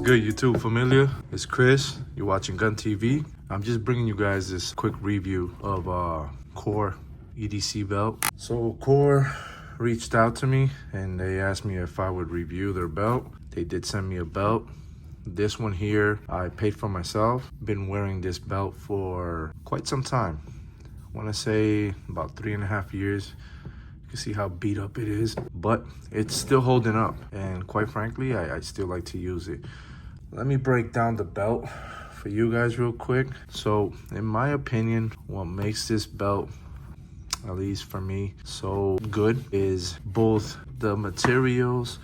What's good, YouTube familia? It's Chris. You're watching Gun TV. I'm just bringing you guys this quick review of Core EDC belt. So Core reached out to me and they asked me if I would review their belt. They did send me a belt. This one here, I paid for myself. Been wearing this belt for quite some time. I want to say about 3.5 years. You can see how beat up it is, but it's still holding up. And quite frankly, I still like to use it. Let me break down the belt for you guys real quick. So in my opinion, what makes this belt, at least for me, so good is both the materials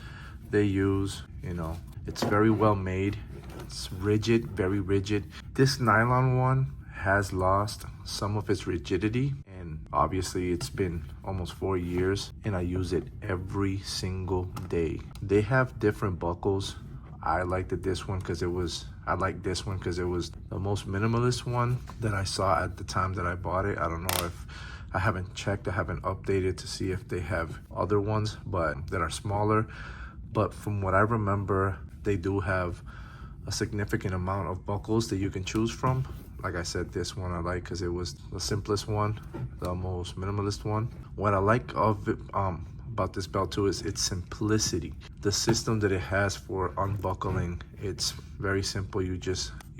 they use. You know, it's very well made. It's rigid, very rigid. This nylon one has lost some of its rigidity, and obviously it's been almost 4 years and I use it every single day. They have different buckles. I liked this one because it was the most minimalist one that I saw at the time that I bought it. I don't know if I haven't checked, I haven't updated to see if they have other ones but that are smaller. But from what I remember, they do have a significant amount of buckles that you can choose from. Like I said, this one I like because it was the simplest one, the most minimalist one. What I like of it, about this belt too, is its simplicity. The system that it has for unbuckling, it's very simple. You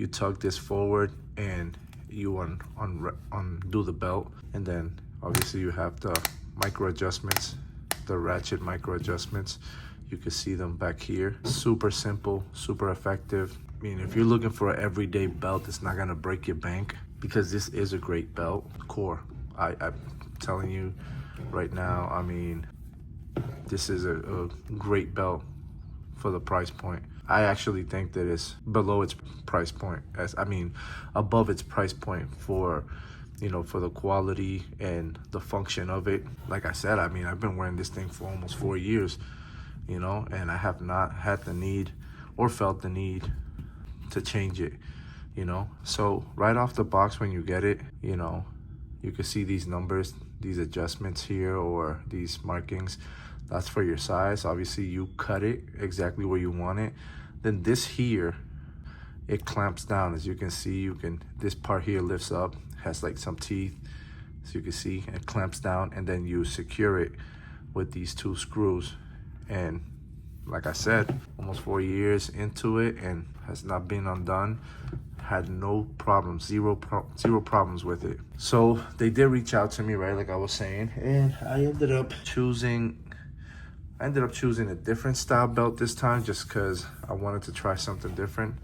tug this forward and you undo the belt, and then obviously you have the micro adjustments, the ratchet micro adjustments. You can see them back here. Super simple, super effective. I mean, if you're looking for an everyday belt, it's not gonna break your bank, because this is a great belt. Core, I'm telling you right now, I mean, this is a great belt for the price point. I actually think that it's below its price point, above its price point for, you know, for the quality and the function of it. Like I said, I mean, I've been wearing this thing for almost 4 years, you know, and I have not had the need or felt the need to change it, you know. So right off the box when you get it, you know, you can see these numbers, these adjustments here, or these markings. That's for your size. Obviously you cut it exactly where you want it. Then this here, it clamps down. As you can see, this part here lifts up, has like some teeth, so you can see it clamps down, and then you secure it with these 2 screws. And like I said, almost 4 years into it and has not been undone. Had no problems, zero problems with it. So they did reach out to me, right, like I was saying, and I ended up choosing a different style belt this time, just because I wanted to try something different.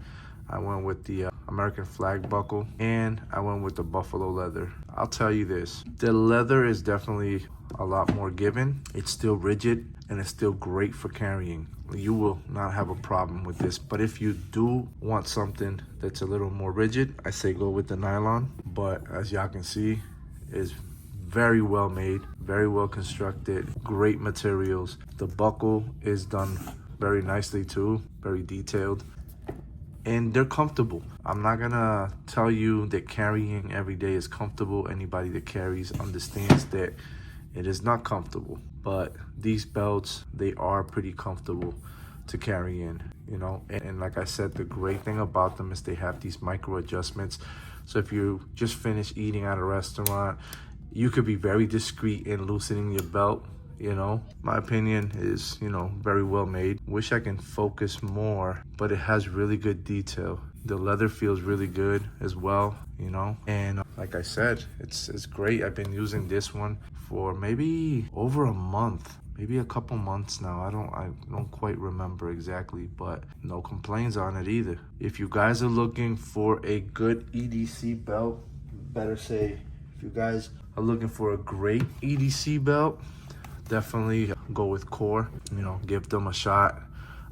I went with the American flag buckle, and I went with the buffalo leather. I'll tell you this, the leather is definitely a lot more given. It's still rigid and it's still great for carrying. You will not have a problem with this. But if you do want something that's a little more rigid, I say go with the nylon. But as y'all can see, it's very well made, very well constructed, great materials. The buckle is done very nicely too, very detailed. And they're comfortable. I'm not gonna tell you that carrying every day is comfortable. Anybody that carries understands that it is not comfortable. But these belts, they are pretty comfortable to carry in, you know. And like I said, the great thing about them is they have these micro adjustments. So if you just finished eating at a restaurant, you could be very discreet in loosening your belt. You know, my opinion is, you know, very well made. Wish I can focus more, but it has really good detail. The leather feels really good as well, you know. And like I said, it's great. I've been using this one for maybe over a month, maybe a couple months now. I don't quite remember exactly, but no complaints on it either. If you guys are looking for a good EDC belt, better say, if you guys are looking for a great EDC belt, definitely go with Core. You know, give them a shot.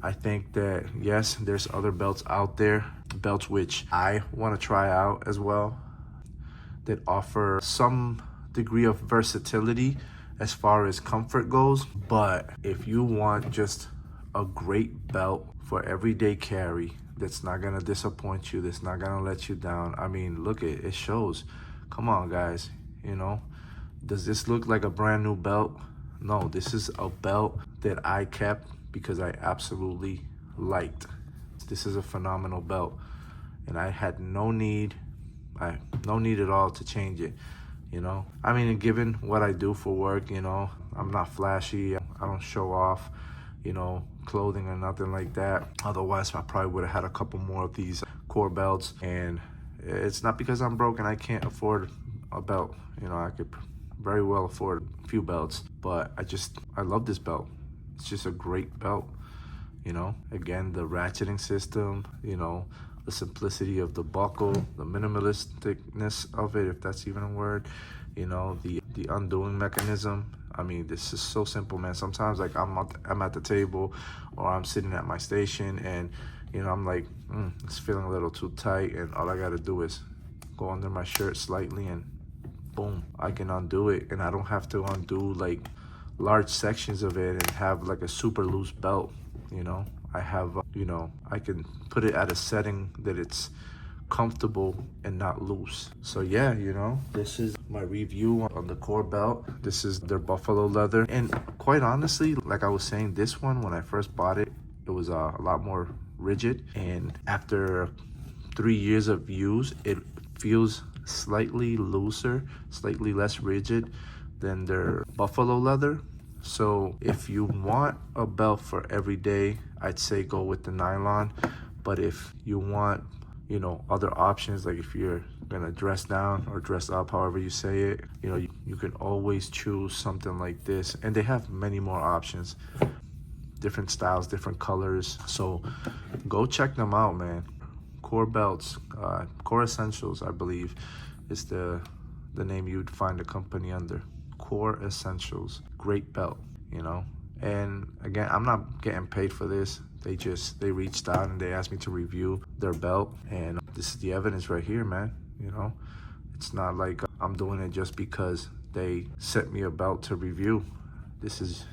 I think that, yes, there's other belts out there, belts which I want to try out as well, that offer some degree of versatility as far as comfort goes. But if you want just a great belt for everyday carry that's not gonna disappoint you, that's not gonna let you down, I mean, look, it shows. Come on, guys, you know. Does this look like a brand new belt? No, this is a belt that I kept because I absolutely liked. This is a phenomenal belt, and I had no need at all to change it. You know, I mean, given what I do for work, you know, I'm not flashy. I don't show off, you know, clothing or nothing like that. Otherwise, I probably would have had a couple more of these core belts. And it's not because I'm broke and I can't afford a belt. You know, I could very well afford a few belts, but I love this belt. It's just a great belt. You know, again, the ratcheting system, you know, the simplicity of the buckle, the minimalisticness of it, if that's even a word, you know, the undoing mechanism. I mean, this is so simple, man. Sometimes, like, I'm at the table or I'm sitting at my station and, you know, I'm like, it's feeling a little too tight, and all I got to do is go under my shirt slightly and boom, I can undo it, and I don't have to undo, like, large sections of it and have, like, a super loose belt, you know. I have, you know, I can put it at a setting that it's comfortable and not loose. So yeah, you know, this is my review on the core belt. This is their buffalo leather. And quite honestly, like I was saying, this one, when I first bought it, it was a lot more rigid. And after 3 years of use, it feels slightly looser, slightly less rigid than their buffalo leather. So if you want a belt for every day, I'd say go with the nylon. But if you want, you know, other options, like if you're gonna dress down or dress up, however you say it, you know, you can always choose something like this. And they have many more options, different styles, different colors. So go check them out, man. Core belts, Core Essentials, I believe, is the name you'd find the company under. Core Essentials, great belt, you know. And again, I'm not getting paid for this. They reached out and they asked me to review their belt, and this is the evidence right here, man. You know, it's not like I'm doing it just because they sent me a belt to review. This is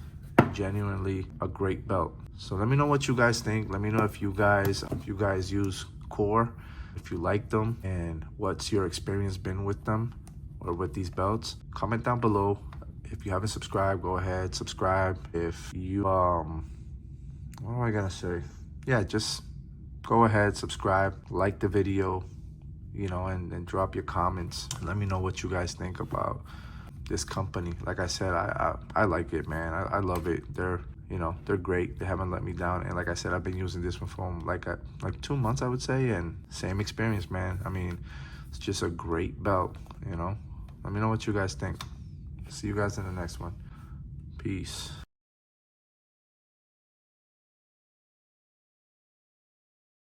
genuinely a great belt. So let me know what you guys think. Let me know if you guys use Core, if you like them, and what's your experience been with them or with these belts. Comment down below. If you haven't subscribed, go ahead, subscribe. If you what am I gonna say? Yeah, just go ahead, subscribe, like the video, you know, and drop your comments. Let me know what you guys think about this company. Like I said, I like it, man. I love it. They're great. They haven't let me down. And like I said, I've been using this one for like 2 months, I would say, and same experience, man. I mean, it's just a great belt, you know. Let me know what you guys think. See you guys in the next one. Peace.